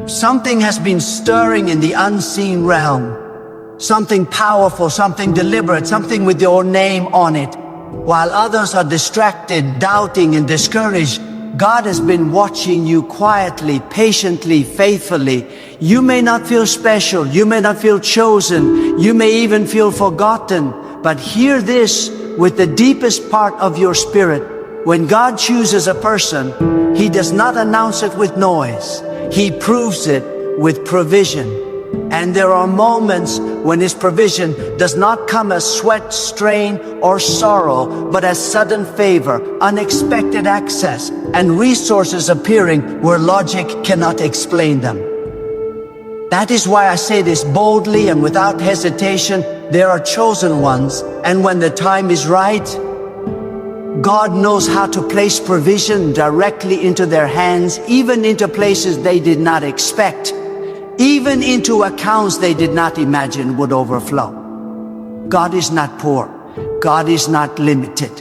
Something has been stirring in the unseen realm. Something powerful, something deliberate, something with your name on it. While others are distracted, doubting, and discouraged, God has been watching you quietly, patiently, faithfully. You may not feel special, you may not feel chosen, you may even feel forgotten, but hear this with the deepest part of your spirit. When God chooses a person, He does not announce it with noise. He proves it with provision. And there are moments when His provision does not come as sweat, strain, or sorrow, but as sudden favor, unexpected access, and resources appearing where logic cannot explain them. That is why I say this boldly and without hesitation. There are chosen ones, and when the time is right, God knows how to place provision directly into their hands, even into places they did not expect, even into accounts they did not imagine would overflow. God is not poor. God is not limited.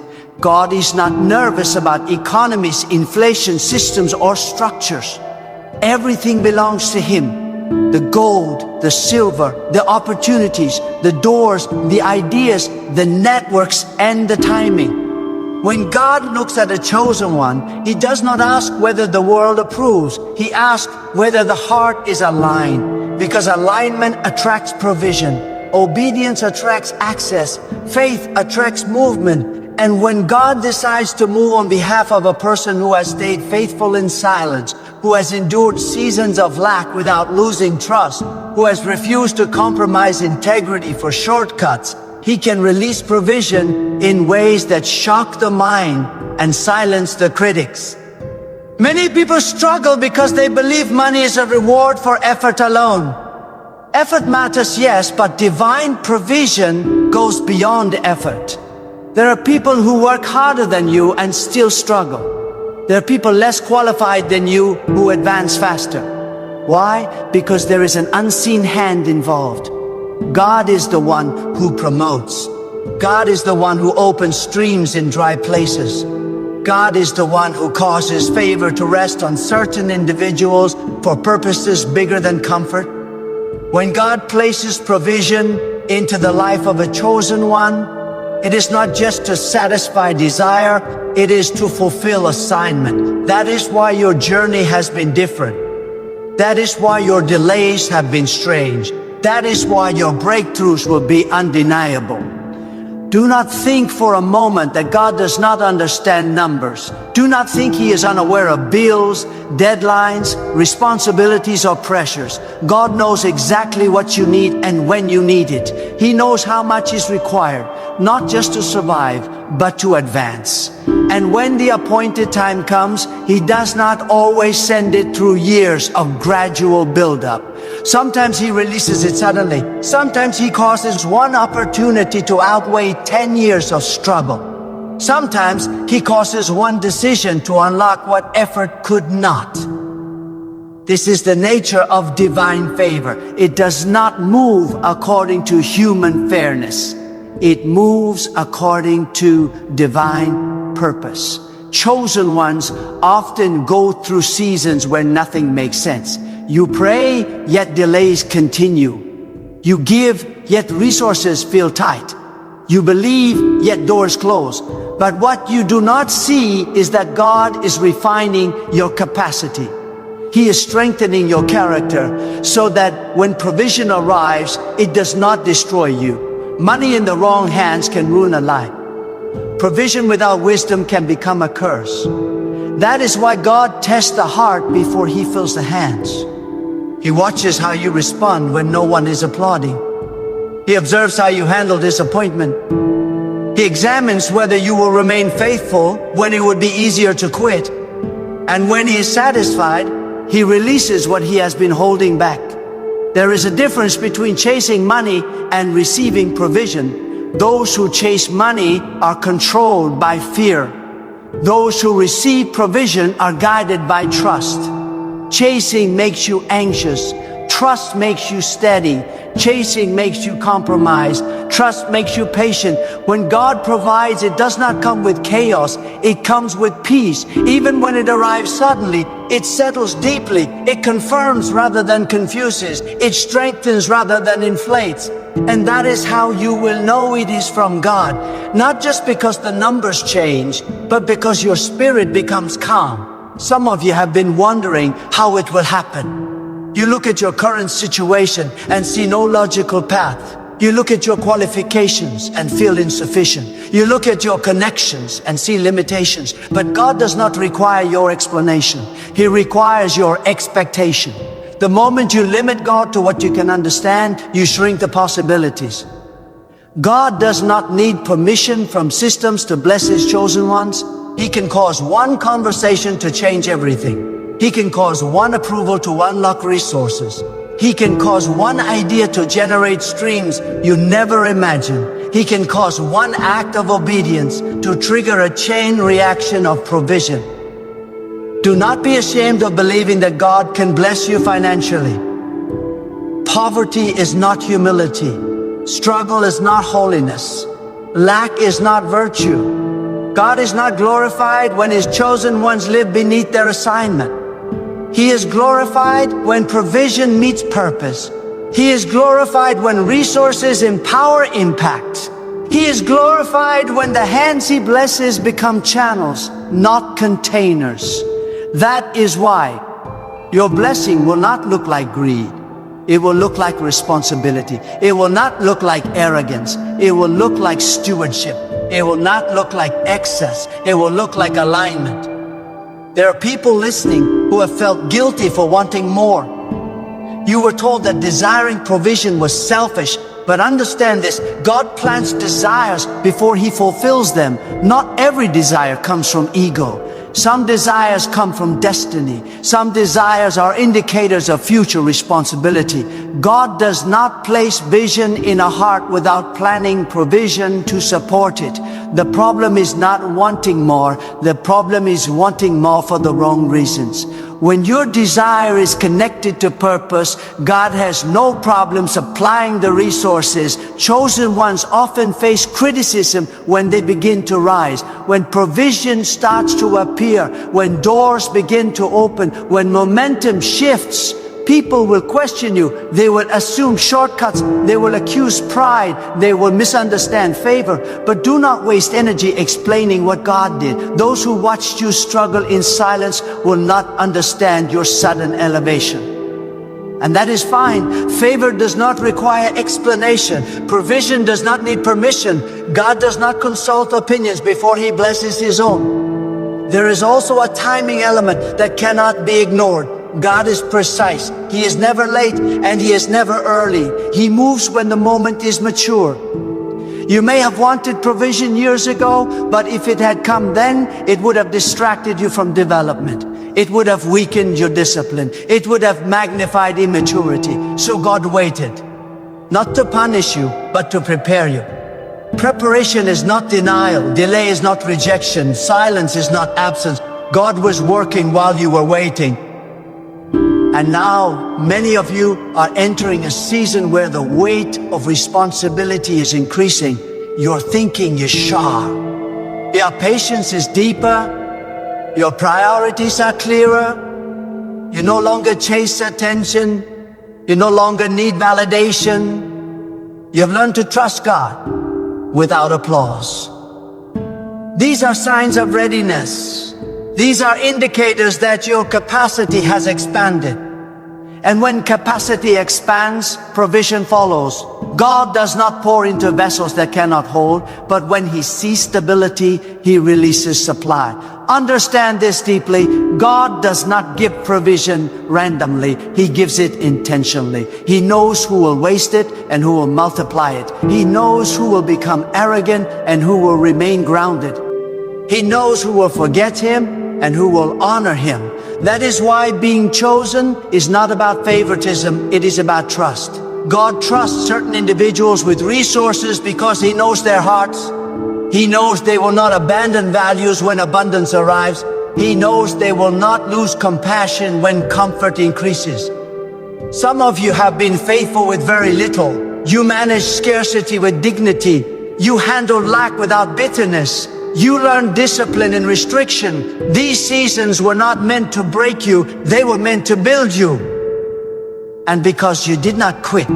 God is not nervous about economies, inflation, systems, or structures. Everything belongs to Him. The gold, the silver, the opportunities, the doors, the ideas, the networks, and the timing. When God looks at a chosen one, He does not ask whether the world approves. He asks whether the heart is aligned, because alignment attracts provision. Obedience attracts access. Faith attracts movement. And when God decides to move on behalf of a person who has stayed faithful in silence, who has endured seasons of lack without losing trust, who has refused to compromise integrity for shortcuts, He can release provision in ways that shock the mind and silence the critics. Many people struggle because they believe money is a reward for effort alone. Effort matters, yes, but divine provision goes beyond effort. There are people who work harder than you and still struggle. There are people less qualified than you who advance faster. Why? Because there is an unseen hand involved. God is the one who promotes. God is the one who opens streams in dry places. God is the one who causes favor to rest on certain individuals for purposes bigger than comfort. When God places provision into the life of a chosen one, it is not just to satisfy desire, it is to fulfill assignment. That is why your journey has been different. That is why your delays have been strange. That is why your breakthroughs will be undeniable. Do not think for a moment that God does not understand numbers. Do not think He is unaware of bills, deadlines, responsibilities, or pressures. God knows exactly what you need and when you need it. He knows how much is required, not just to survive, but to advance. And when the appointed time comes, He does not always send it through years of gradual buildup. Sometimes He releases it suddenly. Sometimes He causes one opportunity to outweigh 10 years of struggle. Sometimes He causes one decision to unlock what effort could not. This is the nature of divine favor. It does not move according to human fairness. It moves according to divine purpose. Chosen ones often go through seasons where nothing makes sense. You pray, yet delays continue. You give, yet resources feel tight. You believe, yet doors close. But what you do not see is that God is refining your capacity. He is strengthening your character so that when provision arrives, it does not destroy you. Money in the wrong hands can ruin a life. Provision without wisdom can become a curse. That is why God tests the heart before He fills the hands. He watches how you respond when no one is applauding. He observes how you handle disappointment. He examines whether you will remain faithful when it would be easier to quit. And when He is satisfied, He releases what He has been holding back. There is a difference between chasing money and receiving provision. Those who chase money are controlled by fear. Those who receive provision are guided by trust. Chasing makes you anxious. Trust makes you steady. Chasing makes you compromise. Trust makes you patient. When God provides, it does not come with chaos. It comes with peace. Even when it arrives suddenly, it settles deeply. It confirms rather than confuses. It strengthens rather than inflates. And that is how you will know it is from God. Not just because the numbers change, but because your spirit becomes calm. Some of you have been wondering how it will happen. You look at your current situation and see no logical path. You look at your qualifications and feel insufficient. You look at your connections and see limitations. But God does not require your explanation. He requires your expectation. The moment you limit God to what you can understand, you shrink the possibilities. God does not need permission from systems to bless His chosen ones. He can cause one conversation to change everything. He can cause one approval to unlock resources. He can cause one idea to generate streams you never imagined. He can cause one act of obedience to trigger a chain reaction of provision. Do not be ashamed of believing that God can bless you financially. Poverty is not humility. Struggle is not holiness. Lack is not virtue. God is not glorified when His chosen ones live beneath their assignment. He is glorified when provision meets purpose. He is glorified when resources empower impact. He is glorified when the hands He blesses become channels, not containers. That is why your blessing will not look like greed. It will look like responsibility. It will not look like arrogance. It will look like stewardship. It will not look like excess. It will look like alignment. There are people listening who have felt guilty for wanting more. You were told that desiring provision was selfish, but understand this: God plants desires before He fulfills them. Not every desire comes from ego. Some desires come from destiny. Some desires are indicators of future responsibility. God does not place vision in a heart without planning provision to support it. The problem is not wanting more. The problem is wanting more for the wrong reasons. When your desire is connected to purpose, God has no problem supplying the resources. Chosen ones often face criticism when they begin to rise. When provision starts to appear, when doors begin to open, when momentum shifts, people will question you. They will assume shortcuts. They will accuse pride. They will misunderstand favor. But do not waste energy explaining what God did. Those who watched you struggle in silence will not understand your sudden elevation. And that is fine. Favor does not require explanation. Provision does not need permission. God does not consult opinions before He blesses His own. There is also a timing element that cannot be ignored. God is precise. He is never late and He is never early. He moves when the moment is mature. You may have wanted provision years ago, but if it had come then, it would have distracted you from development. It would have weakened your discipline. It would have magnified immaturity. So God waited, not to punish you, but to prepare you. Preparation is not denial. Delay is not rejection. Silence is not absence. God was working while you were waiting. And now, many of you are entering a season where the weight of responsibility is increasing. Your thinking is sharp. Your patience is deeper. Your priorities are clearer. You no longer chase attention. You no longer need validation. You've learned to trust God without applause. These are signs of readiness. These are indicators that your capacity has expanded. And when capacity expands, provision follows. God does not pour into vessels that cannot hold, but when He sees stability, He releases supply. Understand this deeply. God does not give provision randomly. He gives it intentionally. He knows who will waste it and who will multiply it. He knows who will become arrogant and who will remain grounded. He knows who will forget Him and who will honor Him. That is why being chosen is not about favoritism, it is about trust. God trusts certain individuals with resources because He knows their hearts. He knows they will not abandon values when abundance arrives. He knows they will not lose compassion when comfort increases. Some of you have been faithful with very little. You manage scarcity with dignity. You handle lack without bitterness. You learn discipline and restriction. These seasons were not meant to break you, they were meant to build you. And because you did not quit,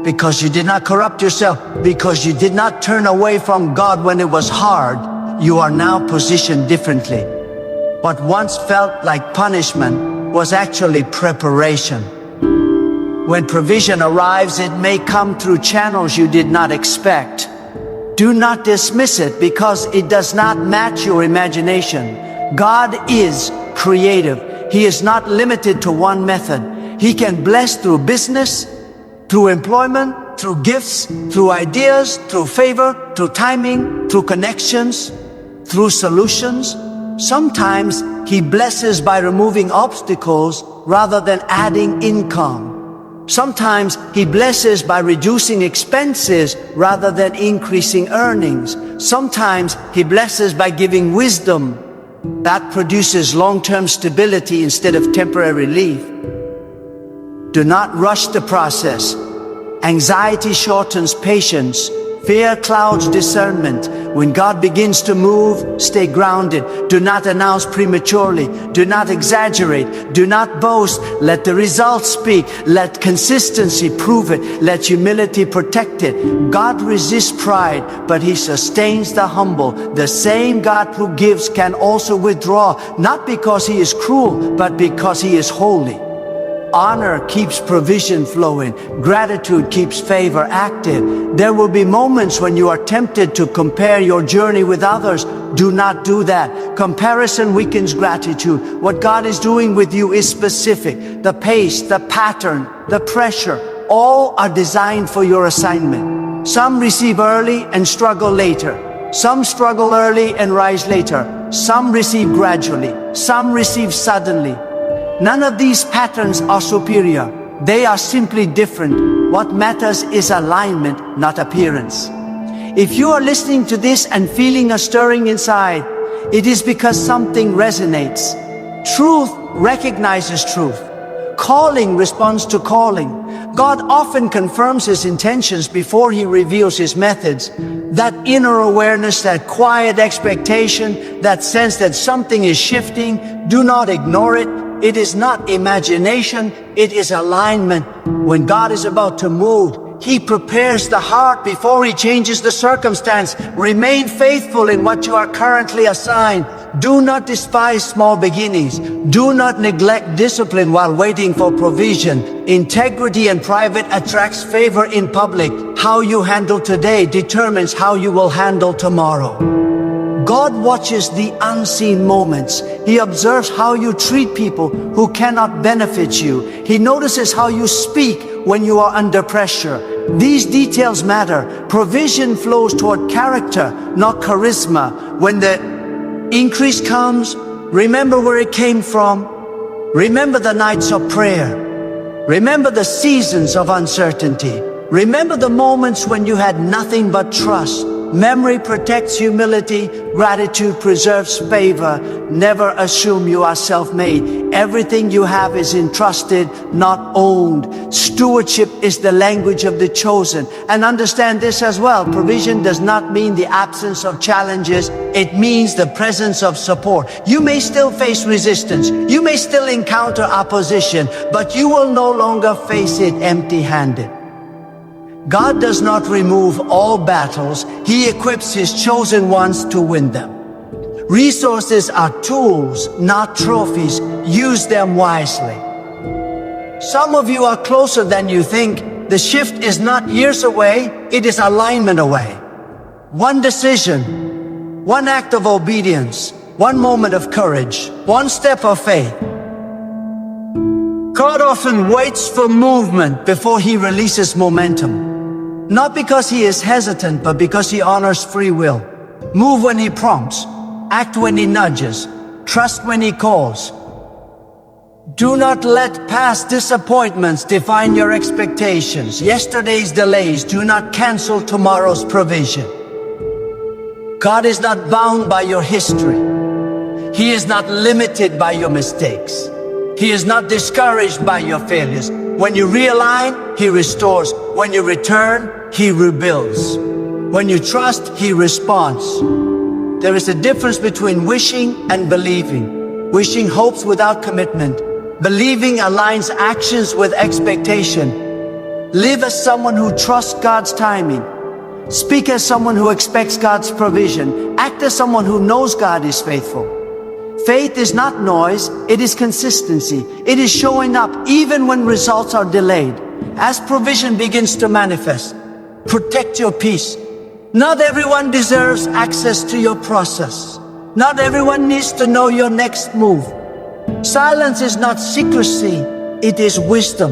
because you did not corrupt yourself, because you did not turn away from God when it was hard, you are now positioned differently. What once felt like punishment was actually preparation. When provision arrives, it may come through channels you did not expect. Do not dismiss it because it does not match your imagination. God is creative. He is not limited to one method. He can bless through business, through employment, through gifts, through ideas, through favor, through timing, through connections, through solutions. Sometimes He blesses by removing obstacles rather than adding income. Sometimes He blesses by reducing expenses rather than increasing earnings. Sometimes He blesses by giving wisdom that produces long-term stability instead of temporary relief. Do not rush the process. Anxiety shortens patience. Fear clouds discernment. When God begins to move, stay grounded. Do not announce prematurely. Do not exaggerate. Do not boast. Let the results speak. Let consistency prove it. Let humility protect it. God resists pride, but He sustains the humble. The same God who gives can also withdraw, not because He is cruel, but because He is holy. Honor keeps provision flowing. Gratitude keeps favor active. There will be moments when you are tempted to compare your journey with others. Do not do that. Comparison weakens gratitude. What God is doing with you is specific. The pace, the pattern, the pressure, all are designed for your assignment. Some receive early and struggle later. Some struggle early and rise later. Some receive gradually. Some receive suddenly. None of these patterns are superior. They are simply different. What matters is alignment, not appearance. If you are listening to this and feeling a stirring inside, it is because something resonates. Truth recognizes truth. Calling responds to calling. God often confirms His intentions before He reveals His methods. That inner awareness, that quiet expectation, that sense that something is shifting, do not ignore it. It is not imagination, it is alignment. When God is about to move, He prepares the heart before He changes the circumstance. Remain faithful in what you are currently assigned. Do not despise small beginnings. Do not neglect discipline while waiting for provision. Integrity in private attracts favor in public. How you handle today determines how you will handle tomorrow. God watches the unseen moments. He observes how you treat people who cannot benefit you. He notices how you speak when you are under pressure. These details matter. Provision flows toward character, not charisma. When the increase comes, remember where it came from. Remember the nights of prayer. Remember the seasons of uncertainty. Remember the moments when you had nothing but trust. Memory protects humility. Gratitude preserves favor. Never assume you are self-made. Everything you have is entrusted, not owned. Stewardship is the language of the chosen. And understand this as well. Provision does not mean the absence of challenges. It means the presence of support. You may still face resistance. You may still encounter opposition, but you will no longer face it empty-handed. God does not remove all battles. He equips His chosen ones to win them. Resources are tools, not trophies. Use them wisely. Some of you are closer than you think. The shift is not years away, it is alignment away. One decision, one act of obedience, one moment of courage, one step of faith. God often waits for movement before He releases momentum. Not because He is hesitant, but because He honors free will. Move when He prompts, act when He nudges, trust when He calls. Do not let past disappointments define your expectations. Yesterday's delays do not cancel tomorrow's provision. God is not bound by your history. He is not limited by your mistakes. He is not discouraged by your failures. When you realign, He restores. When you return, He rebuilds. When you trust, He responds. There is a difference between wishing and believing. Wishing hopes without commitment. Believing aligns actions with expectation. Live as someone who trusts God's timing. Speak as someone who expects God's provision. Act as someone who knows God is faithful. Faith is not noise, it is consistency. It is showing up even when results are delayed. As provision begins to manifest, protect your peace. Not everyone deserves access to your process. Not everyone needs to know your next move. Silence is not secrecy, it is wisdom.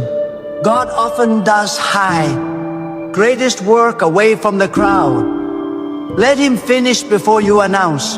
God often does hide greatest work away from the crowd. Let Him finish before you announce.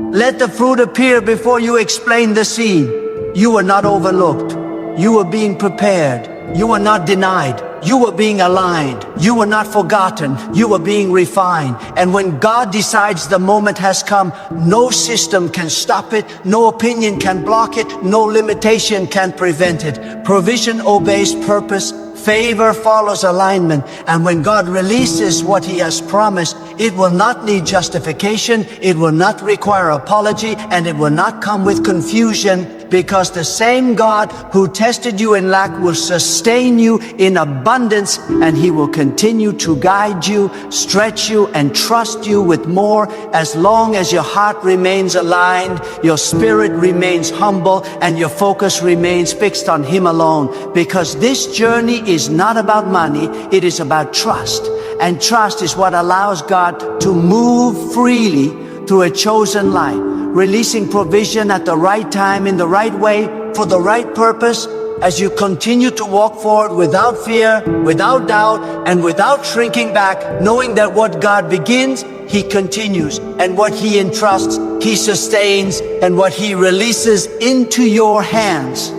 Let the fruit appear before you explain the seed. You were not overlooked. You were being prepared. You were not denied. You were being aligned. You were not forgotten. You were being refined. And when God decides the moment has come, no system can stop it. No opinion can block it. No limitation can prevent it. Provision obeys purpose. Favor follows alignment. And when God releases what He has promised, it will not need justification. It will not require apology. And it will not come with confusion, because the same God who tested you in lack will sustain you in abundance, and He will continue to guide you, stretch you, and trust you with more, as long as your heart remains aligned, your spirit remains humble, and your focus remains fixed on Him alone. Because this journey is not about money, it is about trust. And trust is what allows God to move freely through a chosen life, releasing provision at the right time, in the right way, for the right purpose, as you continue to walk forward without fear, without doubt, and without shrinking back, knowing that what God begins, He continues, and what He entrusts, He sustains, and what He releases into your hands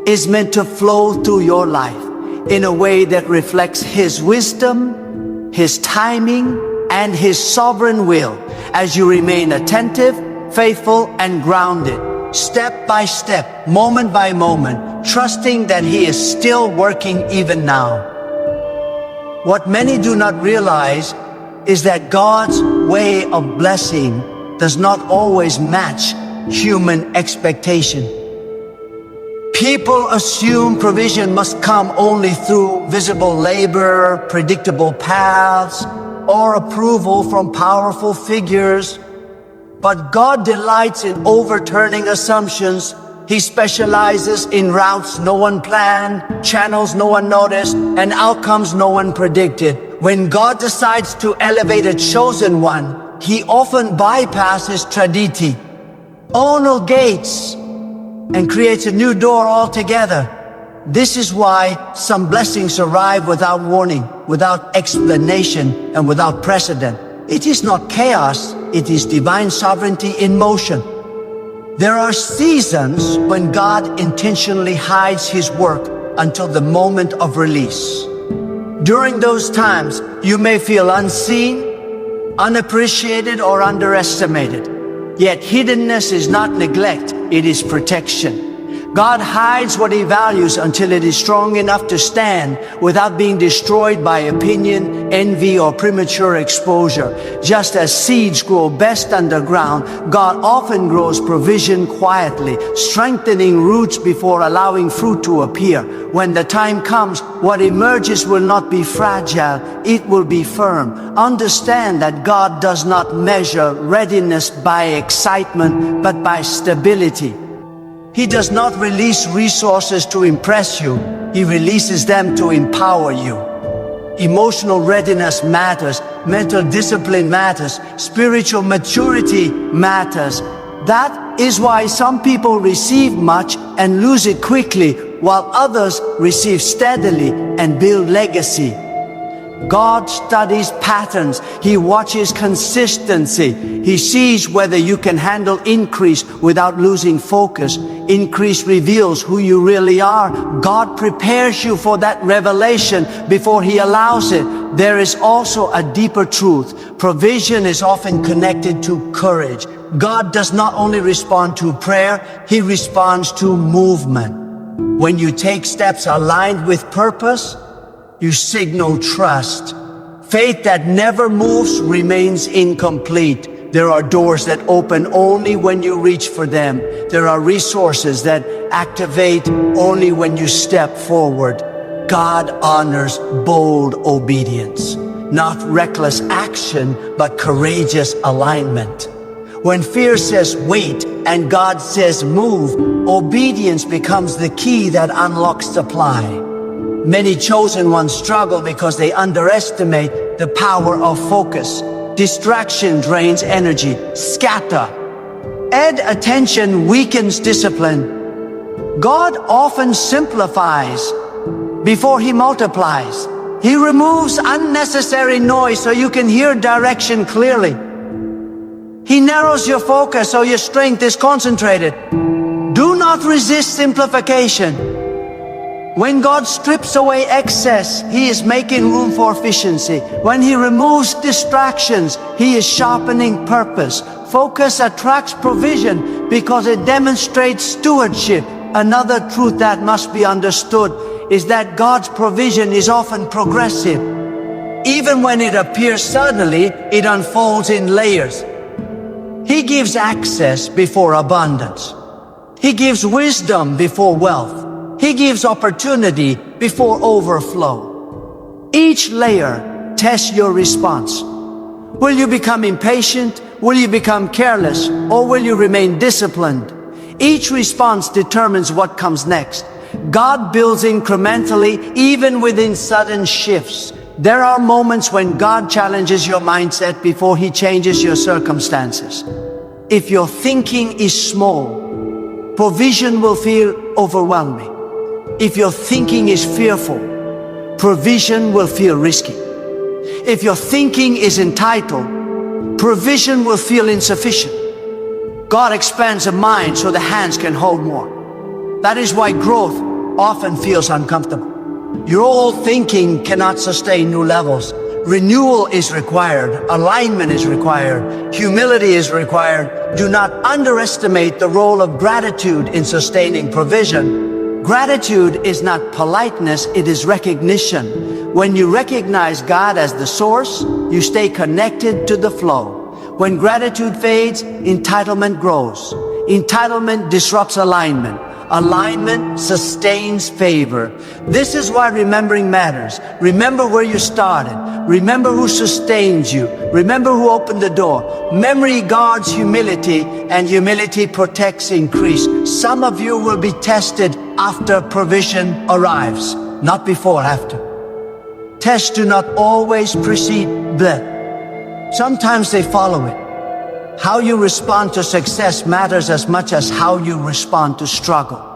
is meant to flow through your life in a way that reflects His wisdom, His timing, and His sovereign will, as you remain attentive, faithful, and grounded, step by step, moment by moment, trusting that He is still working even now. What many do not realize is that God's way of blessing does not always match human expectation. People assume provision must come only through visible labor, predictable paths, or approval from powerful figures. But God delights in overturning assumptions. He specializes in routes no one planned, channels no one noticed, and outcomes no one predicted. When God decides to elevate a chosen one, He often bypasses traditi, ownal gates, and creates a new door altogether. This is why some blessings arrive without warning, without explanation, and without precedent. It is not chaos, it is divine sovereignty in motion. There are seasons when God intentionally hides His work until the moment of release. During those times, you may feel unseen, unappreciated, or underestimated. Yet hiddenness is not neglect, it is protection. God hides what He values until it is strong enough to stand without being destroyed by opinion, envy, or premature exposure. Just as seeds grow best underground, God often grows provision quietly, strengthening roots before allowing fruit to appear. When the time comes, what emerges will not be fragile, it will be firm. Understand that God does not measure readiness by excitement, but by stability. He does not release resources to impress you. He releases them to empower you. Emotional readiness matters. Mental discipline matters. Spiritual maturity matters. That is why some people receive much and lose it quickly, while others receive steadily and build legacy. God studies patterns. He watches consistency. He sees whether you can handle increase without losing focus. Increase reveals who you really are. God prepares you for that revelation before He allows it. There is also a deeper truth. Provision is often connected to courage. God does not only respond to prayer, He responds to movement. When you take steps aligned with purpose, you signal trust. Faith that never moves remains incomplete. There are doors that open only when you reach for them. There are resources that activate only when you step forward. God honors bold obedience, not reckless action, but courageous alignment. When fear says wait and God says move, obedience becomes the key that unlocks supply. Many chosen ones struggle because they underestimate the power of focus. Distraction drains energy. Scatter. Add attention weakens discipline. God often simplifies before He multiplies. He removes unnecessary noise so you can hear direction clearly. He narrows your focus so your strength is concentrated. Do not resist simplification. When God strips away excess, He is making room for efficiency. When He removes distractions, He is sharpening purpose. Focus attracts provision because it demonstrates stewardship. Another truth that must be understood is that God's provision is often progressive. Even when it appears suddenly, it unfolds in layers. He gives access before abundance. He gives wisdom before wealth. He gives opportunity before overflow. Each layer tests your response. Will you become impatient? Will you become careless? Or will you remain disciplined? Each response determines what comes next. God builds incrementally, even within sudden shifts. There are moments when God challenges your mindset before He changes your circumstances. If your thinking is small, provision will feel overwhelming. If your thinking is fearful, provision will feel risky. If your thinking is entitled, provision will feel insufficient. God expands the mind so the hands can hold more. That is why growth often feels uncomfortable. Your old thinking cannot sustain new levels. Renewal is required. Alignment is required. Humility is required. Do not underestimate the role of gratitude in sustaining provision. Gratitude is not politeness, it is recognition. When you recognize God as the source, you stay connected to the flow. When gratitude fades, entitlement grows. Entitlement disrupts alignment. Alignment sustains favor. This is why remembering matters. Remember where you started. Remember who sustained you. Remember who opened the door. Memory guards humility, and humility protects increase. Some of you will be tested after provision arrives, not before, after. Tests do not always precede blessing. Sometimes they follow it. How you respond to success matters as much as how you respond to struggle.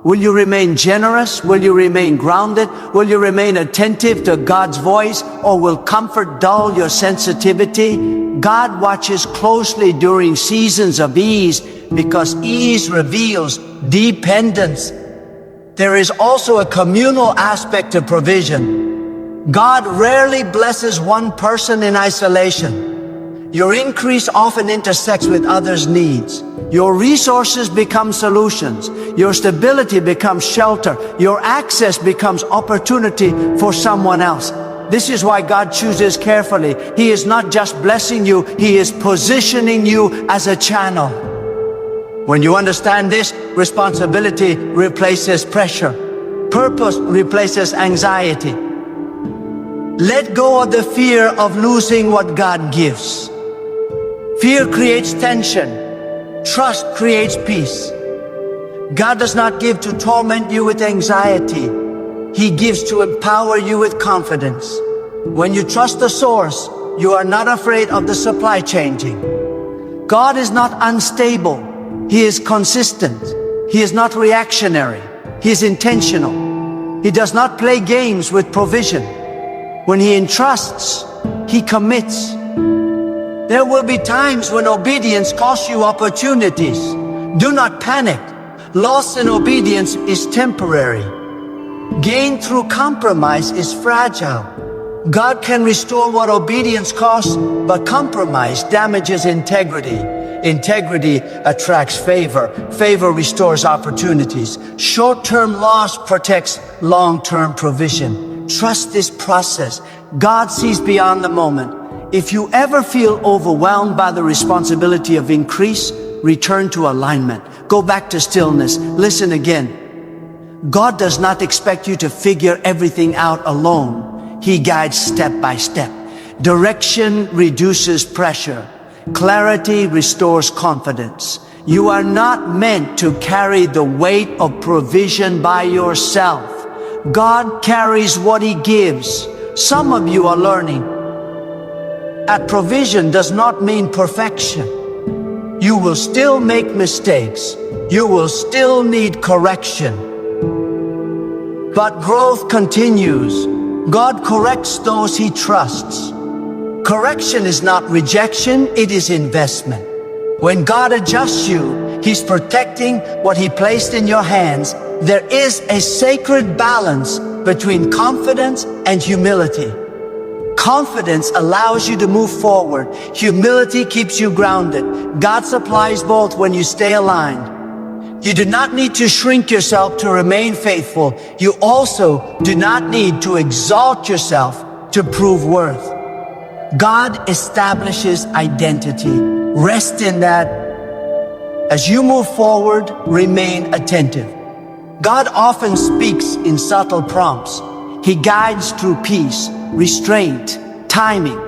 Will you remain generous? Will you remain grounded? Will you remain attentive to God's voice? Or will comfort dull your sensitivity? God watches closely during seasons of ease because ease reveals dependence. There is also a communal aspect to provision. God rarely blesses one person in isolation. Your increase often intersects with others' needs. Your resources become solutions. Your stability becomes shelter. Your access becomes opportunity for someone else. This is why God chooses carefully. He is not just blessing you, He is positioning you as a channel. When you understand this, responsibility replaces pressure. Purpose replaces anxiety. Let go of the fear of losing what God gives. Fear creates tension. Trust creates peace. God does not give to torment you with anxiety. He gives to empower you with confidence. When you trust the source, you are not afraid of the supply changing. God is not unstable. He is consistent. He is not reactionary. He is intentional. He does not play games with provision. When He entrusts, He commits. There will be times when obedience costs you opportunities. Do not panic. Loss in obedience is temporary. Gain through compromise is fragile. God can restore what obedience costs, but compromise damages integrity. Integrity attracts favor. Favor restores opportunities. Short-term loss protects long-term provision. Trust this process. God sees beyond the moment. If you ever feel overwhelmed by the responsibility of increase, return to alignment. Go back to stillness. Listen again. God does not expect you to figure everything out alone. He guides step by step. Direction reduces pressure. Clarity restores confidence. You are not meant to carry the weight of provision by yourself. God carries what He gives. Some of you are learning that provision does not mean perfection. You will still make mistakes. You will still need correction. But growth continues. God corrects those He trusts. Correction is not rejection, it is investment. When God adjusts you, He's protecting what He placed in your hands. There is a sacred balance between confidence and humility. Confidence allows you to move forward. Humility keeps you grounded. God supplies both when you stay aligned. You do not need to shrink yourself to remain faithful. You also do not need to exalt yourself to prove worth. God establishes identity. Rest in that. As you move forward, remain attentive. God often speaks in subtle prompts. He guides through peace, restraint, timing.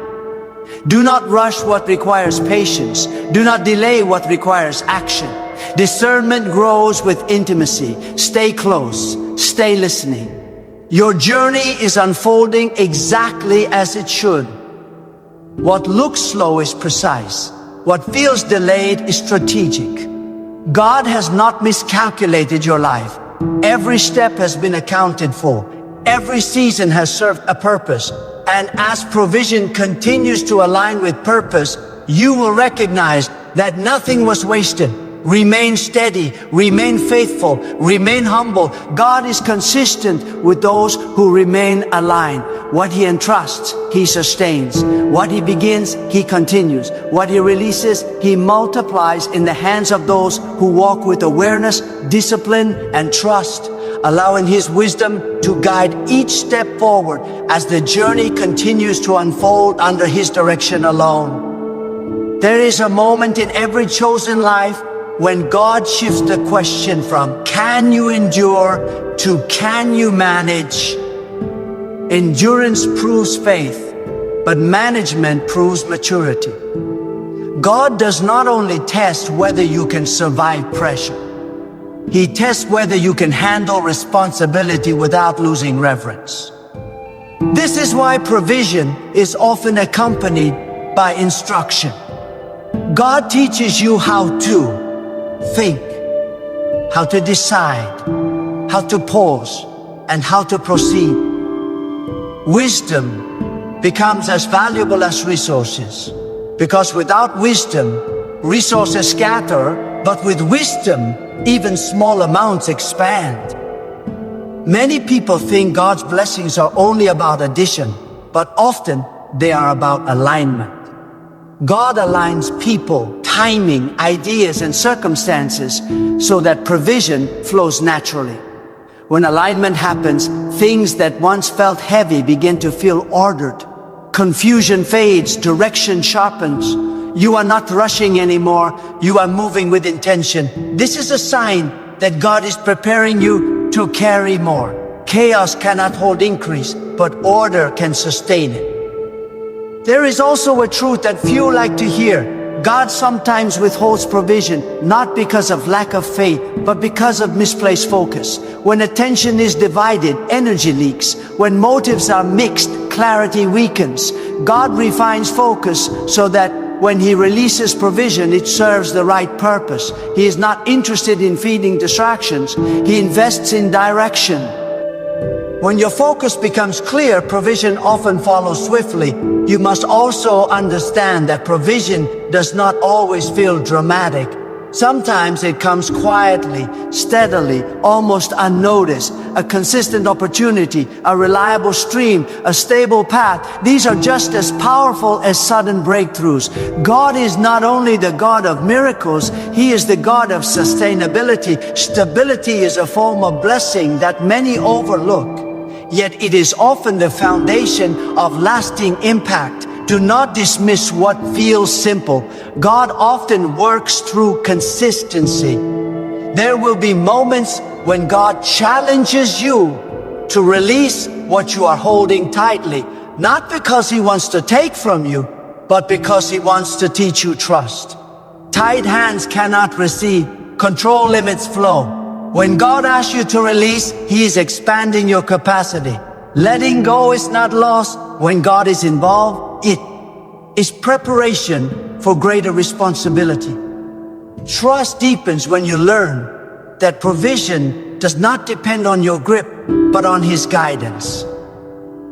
Do not rush what requires patience. Do not delay what requires action. Discernment grows with intimacy. Stay close. Stay listening. Your journey is unfolding exactly as it should. What looks slow is precise. What feels delayed is strategic. God has not miscalculated your life. Every step has been accounted for. Every season has served a purpose. And as provision continues to align with purpose, you will recognize that nothing was wasted. Remain steady, remain faithful, remain humble. God is consistent with those who remain aligned. What He entrusts, He sustains. What He begins, He continues. What He releases, He multiplies in the hands of those who walk with awareness, discipline, and trust, allowing His wisdom to guide each step forward as the journey continues to unfold under His direction alone. There is a moment in every chosen life when God shifts the question from can you endure to can you manage. Endurance proves faith, but management proves maturity. God does not only test whether you can survive pressure. He tests whether you can handle responsibility without losing reverence. This is why provision is often accompanied by instruction. God teaches you how to think, how to decide, how to pause, and how to proceed. Wisdom becomes as valuable as resources, because without wisdom, resources scatter, but with wisdom, even small amounts expand. Many people think God's blessings are only about addition, but often they are about alignment. God aligns people, timing, ideas, and circumstances so that provision flows naturally. When alignment happens, things that once felt heavy begin to feel ordered. Confusion fades, direction sharpens. You are not rushing anymore, you are moving with intention. This is a sign that God is preparing you to carry more. Chaos cannot hold increase, but order can sustain it. There is also a truth that few like to hear. God sometimes withholds provision, not because of lack of faith, but because of misplaced focus. When attention is divided, energy leaks. When motives are mixed, clarity weakens. God refines focus so that when He releases provision, it serves the right purpose. He is not interested in feeding distractions. He invests in direction. When your focus becomes clear, provision often follows swiftly. You must also understand that provision does not always feel dramatic. Sometimes it comes quietly, steadily, almost unnoticed. A consistent opportunity, a reliable stream, a stable path. These are just as powerful as sudden breakthroughs. God is not only the God of miracles, He is the God of sustainability. Stability is a form of blessing that many overlook, yet it is often the foundation of lasting impact. Do not dismiss what feels simple. God often works through consistency. There will be moments when God challenges you to release what you are holding tightly, not because He wants to take from you, but because He wants to teach you trust. Tight hands cannot receive, control limits flow. When God asks you to release, He is expanding your capacity. Letting go is not loss. When God is involved, it is preparation for greater responsibility. Trust deepens when you learn that provision does not depend on your grip, but on His guidance.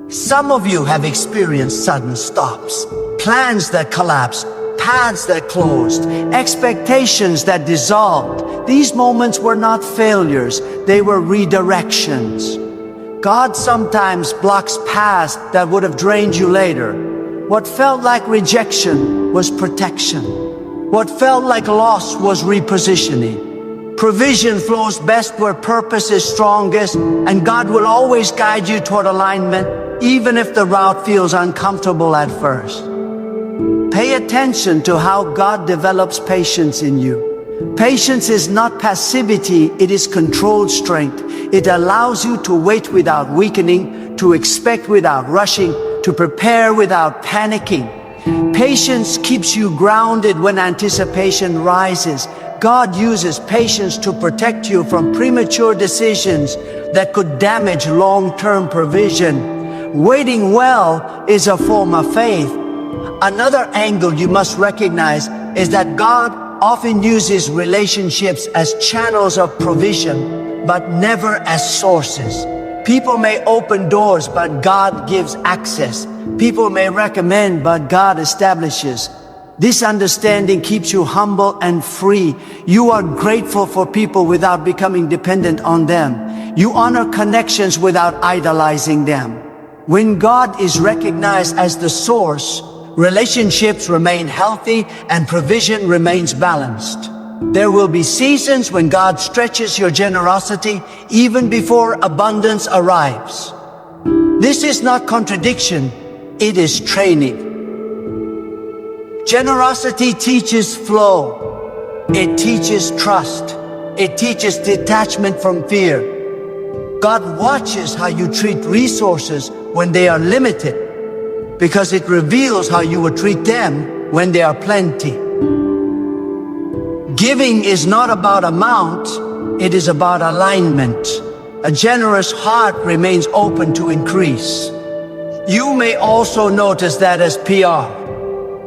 Some of you have experienced sudden stops, plans that collapsed, paths that closed, expectations that dissolved. These moments were not failures, they were redirections. God sometimes blocks paths that would have drained you later. What felt like rejection was protection. What felt like loss was repositioning. Provision flows best where purpose is strongest, and God will always guide you toward alignment, even if the route feels uncomfortable at first. Pay attention to how God develops patience in you. Patience is not passivity, it is controlled strength. It allows you to wait without weakening, to expect without rushing, to prepare without panicking. Patience keeps you grounded when anticipation rises. God uses patience to protect you from premature decisions that could damage long-term provision. Waiting well is a form of faith. Another angle you must recognize is that God often uses relationships as channels of provision, but never as sources. People may open doors, but God gives access. People may recommend, but God establishes. This understanding keeps you humble and free. You are grateful for people without becoming dependent on them. You honor connections without idolizing them. When God is recognized as the source, relationships remain healthy and provision remains balanced. There will be seasons when God stretches your generosity even before abundance arrives. This is not contradiction, it is training. Generosity teaches flow. It teaches trust. It teaches detachment from fear. God watches how you treat resources when they are limited, because it reveals how you will treat them when they are plenty. Giving is not about amount, it is about alignment. A generous heart remains open to increase. You may also notice that as PR,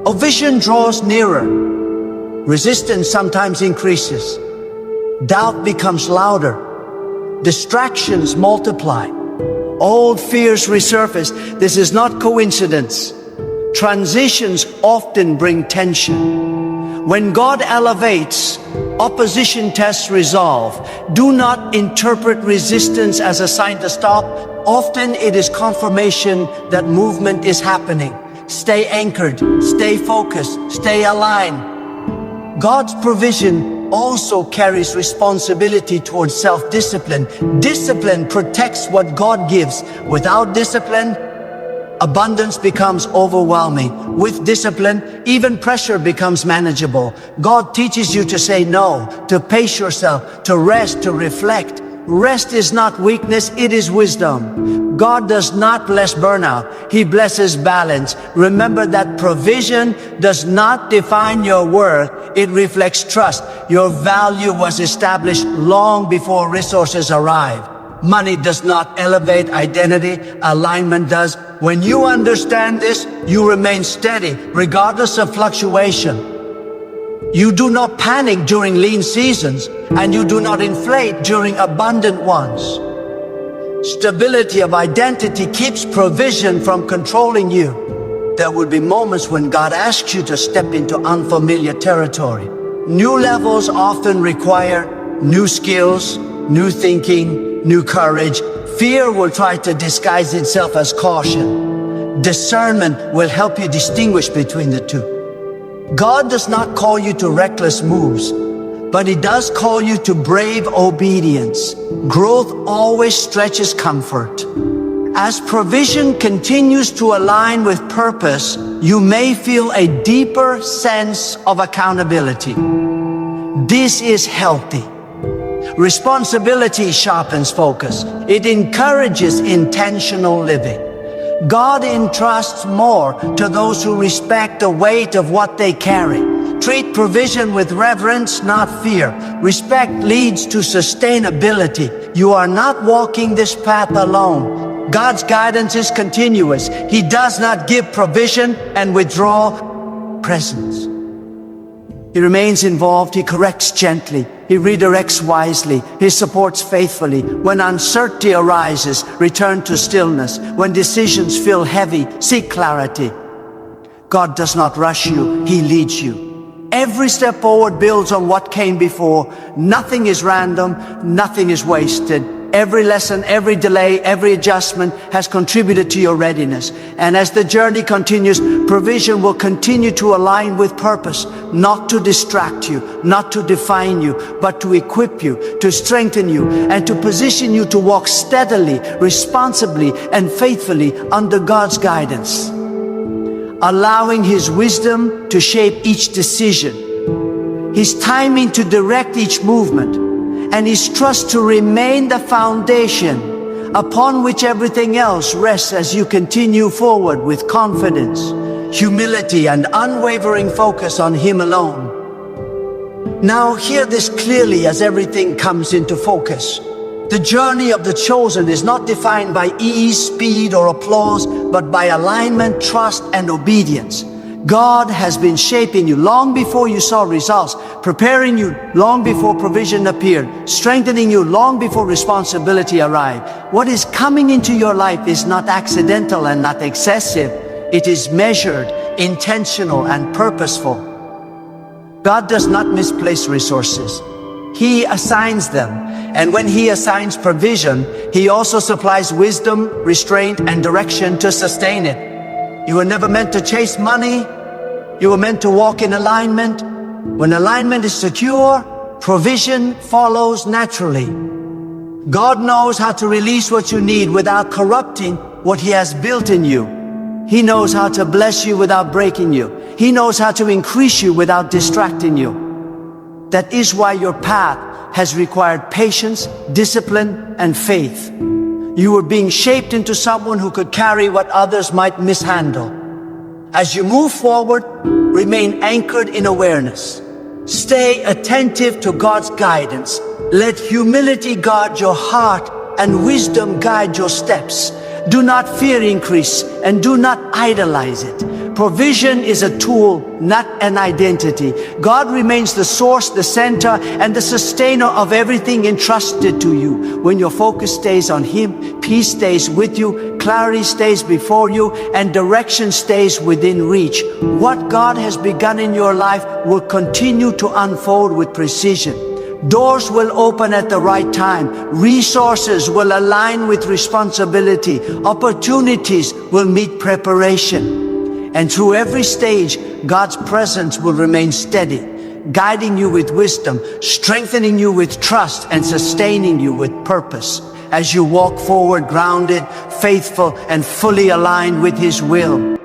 a vision draws nearer. Resistance sometimes increases. Doubt becomes louder. Distractions multiply. Old fears resurface. This is not coincidence. Transitions often bring tension. When God elevates, opposition tests resolve. Do not interpret resistance as a sign to stop. Often it is confirmation that movement is happening. Stay anchored, stay focused, stay aligned. God's provision also carries responsibility towards self-discipline. Discipline protects what God gives. Without discipline, abundance becomes overwhelming. With discipline, even pressure becomes manageable. God teaches you to say no, to pace yourself, to rest, to reflect. Rest is not weakness, it is wisdom. God does not bless burnout, He blesses balance. Remember that provision does not define your worth, it reflects trust. Your value was established long before resources arrive. Money does not elevate identity, alignment does. When you understand this, you remain steady regardless of fluctuation. You do not panic during lean seasons, and you do not inflate during abundant ones. Stability of identity keeps provision from controlling you. There will be moments when God asks you to step into unfamiliar territory. New levels often require new skills, new thinking, new courage. Fear will try to disguise itself as caution. Discernment will help you distinguish between the two. God does not call you to reckless moves, but He does call you to brave obedience. Growth always stretches comfort. As provision continues to align with purpose, you may feel a deeper sense of accountability. This is healthy. Responsibility sharpens focus. It encourages intentional living. God entrusts more to those who respect the weight of what they carry. Treat provision with reverence, not fear. Respect leads to sustainability. You are not walking this path alone. God's guidance is continuous. He does not give provision and withdraw presence. He remains involved. He corrects gently. He redirects wisely. He supports faithfully. When uncertainty arises, return to stillness. When decisions feel heavy, seek clarity. God does not rush you. He leads you. Every step forward builds on what came before. Nothing is random. Nothing is wasted. Every lesson, every delay, every adjustment has contributed to your readiness. And as the journey continues, provision will continue to align with purpose, not to distract you, not to define you, but to equip you, to strengthen you, and to position you to walk steadily, responsibly, and faithfully under God's guidance, allowing His wisdom to shape each decision, His timing to direct each movement, and His trust to remain the foundation upon which everything else rests as you continue forward with confidence, humility, and unwavering focus on Him alone. Now hear this clearly as everything comes into focus. The journey of the chosen is not defined by ease, speed, or applause, but by alignment, trust, and obedience. God has been shaping you long before you saw results, preparing you long before provision appeared, strengthening you long before responsibility arrived. What is coming into your life is not accidental and not excessive. It is measured, intentional, and purposeful. God does not misplace resources. He assigns them. And when He assigns provision, He also supplies wisdom, restraint, and direction to sustain it. You were never meant to chase money. You were meant to walk in alignment. When alignment is secure, provision follows naturally. God knows how to release what you need without corrupting what He has built in you. He knows how to bless you without breaking you. He knows how to increase you without distracting you. That is why your path has required patience, discipline, and faith. You were being shaped into someone who could carry what others might mishandle. As you move forward, remain anchored in awareness. Stay attentive to God's guidance. Let humility guard your heart and wisdom guide your steps. Do not fear increase and do not idolize it. Provision is a tool, not an identity. God remains the source, the center, and the sustainer of everything entrusted to you. When your focus stays on Him, peace stays with you, clarity stays before you, and direction stays within reach. What God has begun in your life will continue to unfold with precision. Doors will open at the right time. Resources will align with responsibility. Opportunities will meet preparation. And through every stage, God's presence will remain steady, guiding you with wisdom, strengthening you with trust, and sustaining you with purpose as you walk forward grounded, faithful, and fully aligned with His will.